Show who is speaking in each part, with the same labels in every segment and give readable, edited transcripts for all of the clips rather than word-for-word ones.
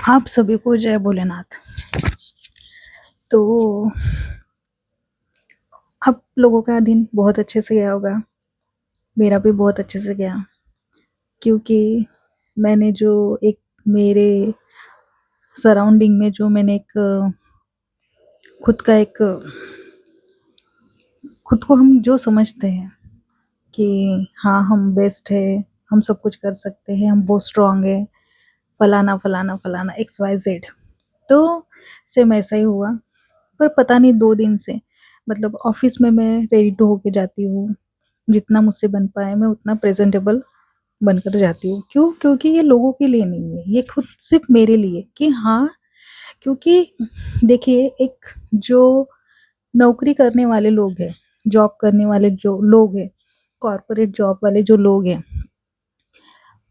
Speaker 1: आप सभी को जय भोलेनाथ। तो आप लोगों का दिन बहुत अच्छे से गया होगा। मेरा भी बहुत अच्छे से गया, क्योंकि मैंने जो एक मेरे सराउंडिंग में जो मैंने एक खुद का एक खुद को हम जो समझते हैं कि हाँ हम बेस्ट है, हम सब कुछ कर सकते हैं, हम बहुत स्ट्रांग है, फलाना फलाना फलाना एक्स वाई जेड। तो सेम ऐसा ही हुआ। पर पता नहीं 2 दिन से मतलब ऑफिस में मैं रेडी टू होके जाती हूँ, जितना मुझसे बन पाए मैं उतना प्रेजेंटेबल बनकर जाती हूँ। क्यों? क्योंकि ये लोगों के लिए नहीं है, ये खुद सिर्फ मेरे लिए कि हाँ। क्योंकि देखिए, एक जो नौकरी करने वाले लोग हैं, जॉब करने वाले जो लोग हैं, कॉर्पोरेट जॉब वाले जो लोग हैं,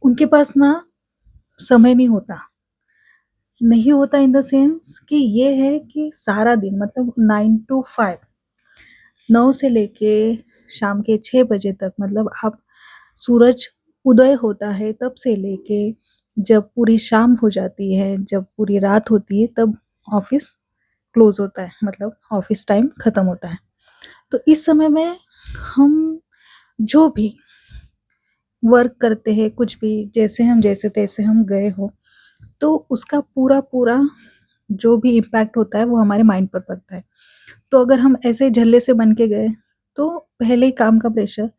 Speaker 1: उनके पास ना समय नहीं होता इन द सेंस कि ये है कि सारा दिन मतलब 9 to 5, 9 से लेके शाम के 6 बजे तक, मतलब आप सूरज उदय होता है तब से लेके जब पूरी शाम हो जाती है, जब पूरी रात होती है, तब ऑफिस क्लोज होता है, मतलब ऑफिस टाइम खत्म होता है। तो इस समय में हम जो भी वर्क करते हैं, कुछ भी, जैसे हम जैसे तैसे हम गए हो, तो उसका पूरा पूरा जो भी इम्पैक्ट होता है वो हमारे माइंड पर पड़ता है। तो अगर हम ऐसे झल्ले से बन के गए, तो पहले ही काम का प्रेशर,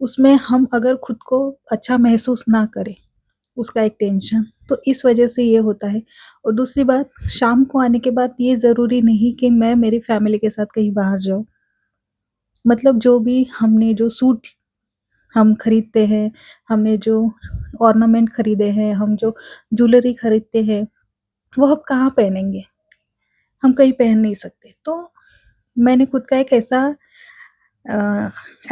Speaker 1: उसमें हम अगर खुद को अच्छा महसूस ना करें, उसका एक टेंशन, तो इस वजह से ये होता है। और दूसरी बात, शाम को आने के बाद ये ज़रूरी नहीं कि मैं मेरी फैमिली के साथ कहीं बाहर जाऊँ। मतलब जो भी हमने जो सूट हम खरीदते हैं, हमने जो ऑर्नामेंट खरीदे हैं, हम जो ज्वेलरी खरीदते हैं, वो हम कहाँ पहनेंगे? हम कहीं पहन नहीं सकते। तो मैंने खुद का एक ऐसा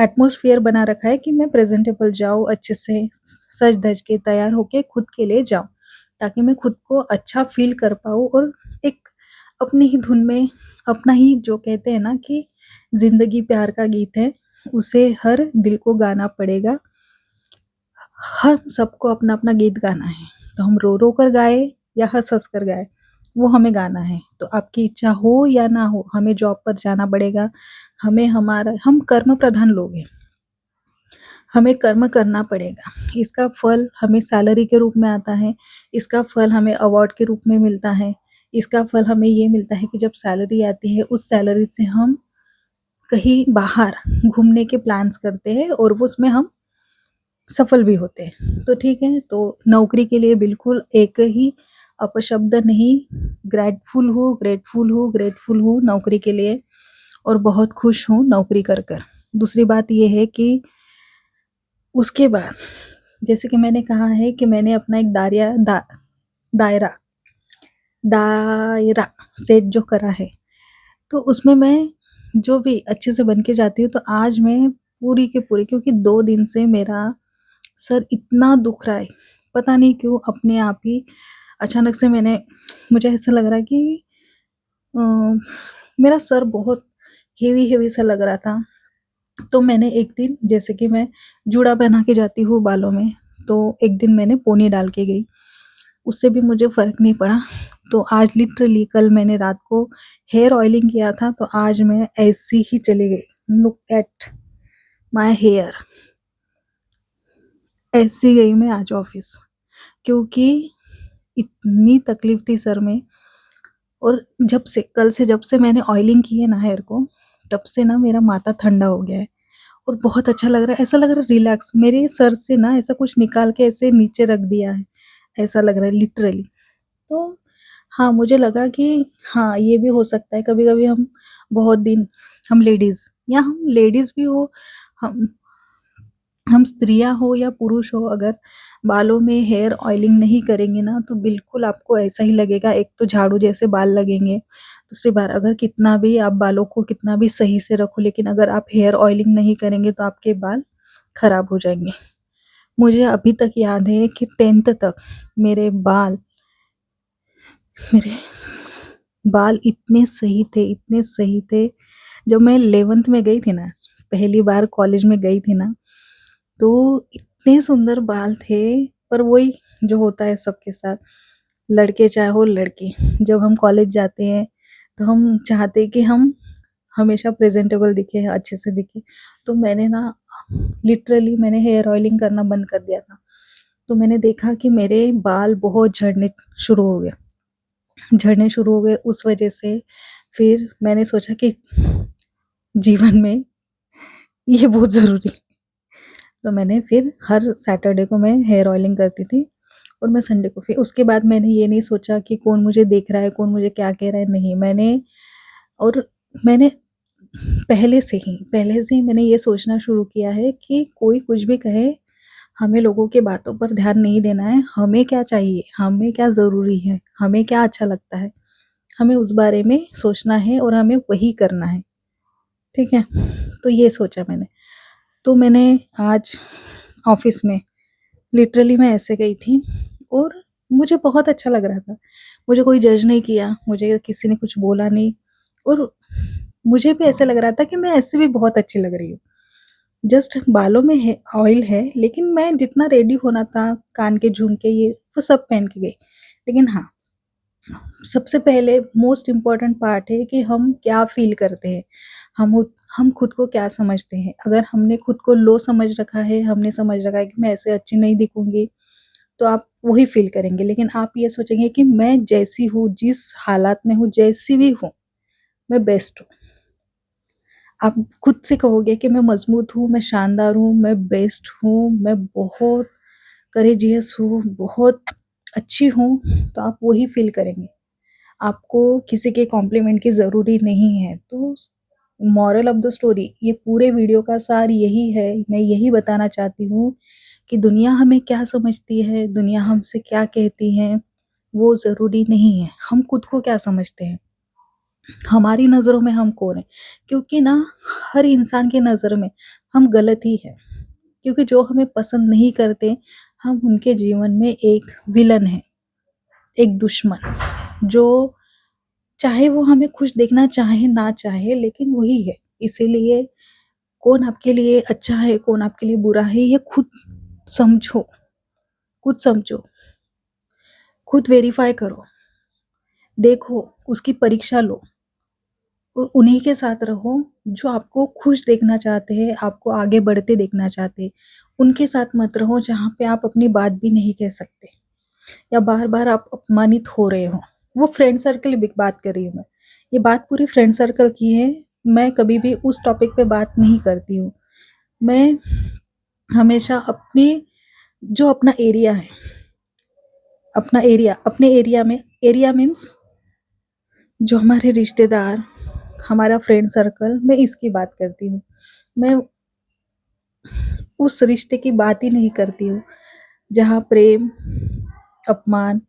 Speaker 1: एटमॉस्फेयर बना रखा है कि मैं प्रेजेंटेबल जाऊँ, अच्छे से सज धज के तैयार होके खुद के लिए जाऊँ, ताकि मैं खुद को अच्छा फील कर पाऊँ। और एक अपनी ही धुन में, अपना ही, जो कहते हैं ना कि जिंदगी प्यार का गीत है, उसे हर दिल को गाना पड़ेगा। हर सबको अपना अपना गीत गाना है, तो हम रो रो कर गाए या हंस हंस कर गाए, वो हमें गाना है। तो आपकी इच्छा हो या ना हो, हमें जॉब पर जाना पड़ेगा। हम कर्म प्रधान लोग हैं, हमें कर्म करना पड़ेगा। इसका फल हमें सैलरी के रूप में आता है, इसका फल हमें अवार्ड के रूप में मिलता है, इसका फल हमें ये मिलता है कि जब सैलरी आती है, उस सैलरी से हम कहीं बाहर घूमने के प्लान्स करते हैं और वो उसमें हम सफल भी होते हैं। तो ठीक है, तो नौकरी के लिए बिल्कुल एक ही अपशब्द नहीं, ग्रेटफुल हूँ, ग्रेटफुल हूँ, ग्रेटफुल हूँ नौकरी के लिए, और बहुत खुश हूँ नौकरी कर कर। दूसरी बात ये है कि उसके बाद, जैसे कि मैंने कहा है कि मैंने अपना एक दायरा दायरा सेट जो करा है, तो उसमें मैं जो भी अच्छे से बन के जाती हूँ। तो आज मैं पूरी की पूरी, क्योंकि 2 दिन से मेरा सर इतना दुख रहा है, पता नहीं क्यों, अपने आप ही अचानक से मुझे ऐसा लग रहा है कि अ, मेरा सर बहुत हेवी हेवी सा लग रहा था। तो मैंने एक दिन, जैसे कि मैं जूड़ा पहना के जाती हूँ बालों में, तो एक दिन मैंने पोनी डाल के गई, उससे भी मुझे फ़र्क नहीं पड़ा। तो आज लिटरली कल मैंने रात को हेयर ऑयलिंग किया था, तो आज मैं ऐसी ही चली गई। लुक एट माय हेयर, ऐसी गई मैं आज ऑफिस, क्योंकि इतनी तकलीफ थी सर में। और जब से मैंने ऑयलिंग की है ना हेयर को, तब से ना मेरा माथा ठंडा हो गया है और बहुत अच्छा लग रहा है। ऐसा लग रहा है रिलैक्स, मेरे सर से ना ऐसा कुछ निकाल के ऐसे नीचे रख दिया है, ऐसा लग रहा है लिटरली। तो हाँ, मुझे लगा कि हाँ, ये भी हो सकता है। कभी-कभी बहुत दिन हम लेडीज़ भी हो, हम हम स्त्रियाँ हो या पुरुष हो, अगर बालों में हेयर ऑयलिंग नहीं करेंगे ना, तो बिल्कुल आपको ऐसा ही लगेगा, एक तो झाड़ू जैसे बाल लगेंगे। दूसरी बात, अगर कितना भी आप बालों को कितना भी सही से रखो, लेकिन अगर आप हेयर ऑयलिंग नहीं करेंगे तो आपके बाल खराब हो जाएँगे। मुझे अभी तक याद है कि 10th तक मेरे बाल मेरे बाल इतने सही थे। जब मैं 11th में गई थी ना, पहली बार कॉलेज में गई थी ना, तो इतने सुंदर बाल थे। पर वही जो होता है सबके साथ, लड़के चाहे हो लड़की, जब हम कॉलेज जाते हैं तो हम चाहते हैं कि हम हमेशा प्रेजेंटेबल दिखे, अच्छे से दिखे। तो मैंने ना लिटरली मैंने हेयर ऑयलिंग करना बंद कर दिया था। तो मैंने देखा कि मेरे बाल बहुत झड़ने शुरू हो गए उस वजह से। फिर मैंने सोचा कि जीवन में ये बहुत ज़रूरी है। तो मैंने फिर हर सैटरडे को मैं हेयर ऑयलिंग करती थी और मैं संडे को। फिर उसके बाद मैंने ये नहीं सोचा कि कौन मुझे देख रहा है, कौन मुझे क्या कह रहा है, नहीं। मैंने पहले से ही मैंने ये सोचना शुरू किया है कि कोई कुछ भी कहे, हमें लोगों की बातों पर ध्यान नहीं देना है। हमें क्या चाहिए, हमें क्या ज़रूरी है, हमें क्या अच्छा लगता है, हमें उस बारे में सोचना है और हमें वही करना है, ठीक है? तो ये सोचा मैंने। तो मैंने आज ऑफ़िस में लिटरली मैं ऐसे गई थी और मुझे बहुत अच्छा लग रहा था। मुझे कोई जज नहीं किया, मुझे किसी ने कुछ बोला नहीं और मुझे भी ऐसा लग रहा था कि मैं ऐसे भी बहुत अच्छी लग रही हूँ। जस्ट बालों में है ऑयल है, लेकिन मैं जितना रेडी होना था, कान के झुमके ये वो सब पहन के गई। लेकिन हाँ, सबसे पहले मोस्ट इम्पोर्टेंट पार्ट है कि हम क्या फ़ील करते हैं, हम खुद को क्या समझते हैं। अगर हमने खुद को लो समझ रखा है, हमने समझ रखा है कि मैं ऐसे अच्छी नहीं दिखूँगी, तो आप वही फ़ील करेंगे। लेकिन आप ये सोचेंगे कि मैं जैसी हूँ, जिस हालात में हूँ, जैसी भी हूँ, मैं बेस्ट हूँ। आप खुद से कहोगे कि मैं मज़बूत हूँ, मैं शानदार हूँ, मैं बेस्ट हूँ, मैं बहुत करेजियस हूँ, बहुत अच्छी हूँ, तो आप वही फ़ील करेंगे। आपको किसी के कॉम्प्लीमेंट की ज़रूरी नहीं है। तो मोरल ऑफ द स्टोरी, ये पूरे वीडियो का सार यही है, मैं यही बताना चाहती हूँ कि दुनिया हमें क्या समझती है, दुनिया हमसे क्या कहती है, वो ज़रूरी नहीं है। हम खुद को क्या समझते हैं, हमारी नज़रों में हम कौन हैं? क्योंकि ना हर इंसान की नज़र में हम गलत ही हैं। क्योंकि जो हमें पसंद नहीं करते, हम उनके जीवन में एक विलन हैं, एक दुश्मन, जो चाहे वो हमें खुश देखना चाहे ना चाहे, लेकिन वही है। इसीलिए कौन आपके लिए अच्छा है, कौन आपके लिए बुरा है, ये समझो, खुद समझो, खुद वेरीफ़ाई करो, देखो, उसकी परीक्षा लो और उन्हीं के साथ रहो जो आपको खुश देखना चाहते हैं, आपको आगे बढ़ते देखना चाहते हैं। उनके साथ मत रहो जहाँ पे आप अपनी बात भी नहीं कह सकते या बार-बार आप अपमानित हो रहे हो। वो फ्रेंड सर्कल की बात कर रही हूँ मैं। ये बात पूरी फ्रेंड सर्कल की है। मैं कभी भी उस टॉपिक पे बात नहीं करती हूँ। मैं हमेशा जो अपना एरिया है, अपने एरिया में, एरिया मीन्स जो हमारे रिश्तेदार, हमारा फ्रेंड सर्कल, मैं इसकी बात करती हूँ। मैं उस रिश्ते की बात ही नहीं करती हूँ, जहाँ प्रेम, अपमान,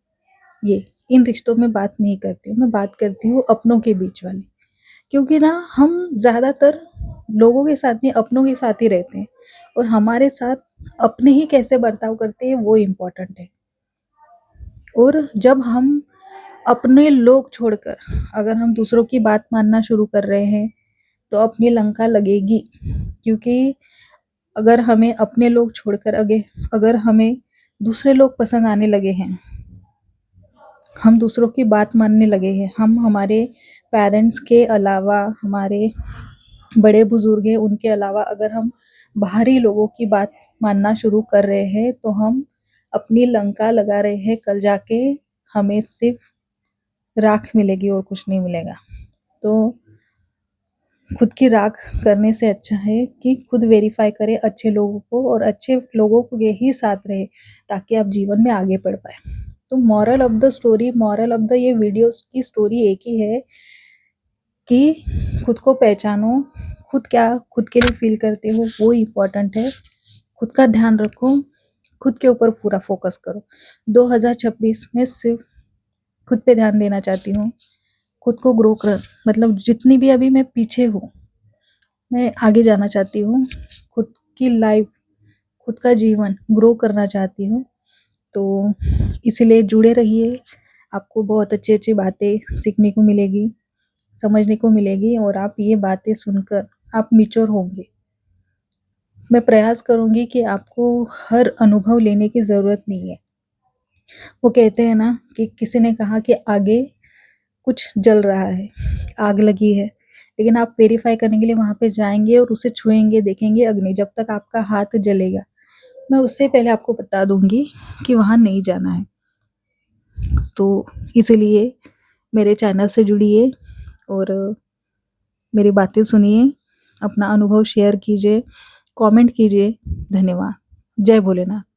Speaker 1: ये इन रिश्तों में बात नहीं करती हूँ। मैं बात करती हूँ अपनों के बीच वाली। क्योंकि ना हम ज़्यादातर लोगों के साथ नहीं, अपनों के साथ ही रहते हैं और हमारे साथ अपने ही कैसे बर्ताव करते हैं वो इम्पोर्टेंट है। और जब हम अपने लोग छोड़कर अगर हम दूसरों की बात मानना शुरू कर रहे हैं, तो अपनी लंका लगेगी। क्योंकि अगर हमें अपने लोग छोड़कर अगर हमें दूसरे लोग पसंद आने लगे हैं, हम दूसरों की बात मानने लगे हैं, हम हमारे पेरेंट्स के अलावा, हमारे बड़े बुजुर्ग हैं उनके अलावा अगर हम बाहरी लोगों की बात मानना शुरू कर रहे हैं, तो हम अपनी लंका लगा रहे हैं। कल जाके हमें सिर्फ राख मिलेगी और कुछ नहीं मिलेगा। तो खुद की राख करने से अच्छा है कि खुद वेरीफाई करें अच्छे लोगों को और अच्छे लोगों के ही साथ रहे, ताकि आप जीवन में आगे बढ़ पाए। तो मोरल ऑफ द ये वीडियोस की स्टोरी एक ही है कि खुद को पहचानो, खुद के लिए फील करते हो वो इम्पोर्टेंट है। खुद का ध्यान रखो, खुद के ऊपर पूरा फोकस करो। 2026 में सिर्फ खुद पे ध्यान देना चाहती हूँ। खुद को ग्रो कर, मतलब जितनी भी अभी मैं पीछे हूँ, मैं आगे जाना चाहती हूँ। खुद की लाइफ, खुद का जीवन ग्रो करना चाहती हूँ। तो इसीलिए जुड़े रहिए। आपको बहुत अच्छी-अच्छी बातें सीखने को मिलेगी, समझने को मिलेगी और आप ये बातें सुनकर आप मैच्योर होंगे। मैं प्रयास करूँगी कि आपको हर अनुभव लेने की ज़रूरत नहीं है। वो कहते हैं ना कि किसी ने कहा कि आगे कुछ जल रहा है, आग लगी है, लेकिन आप वेरीफ़ाई करने के लिए वहाँ पे जाएँगे और उसे छुएँगे, देखेंगे अग्नि, जब तक आपका हाथ जलेगा। मैं उससे पहले आपको बता दूँगी कि वहाँ नहीं जाना है। तो इसीलिए मेरे चैनल से जुड़िए और मेरी बातें सुनिए, अपना अनुभव शेयर कीजिए, कमेंट कीजिए। धन्यवाद। जय भोलेनाथ।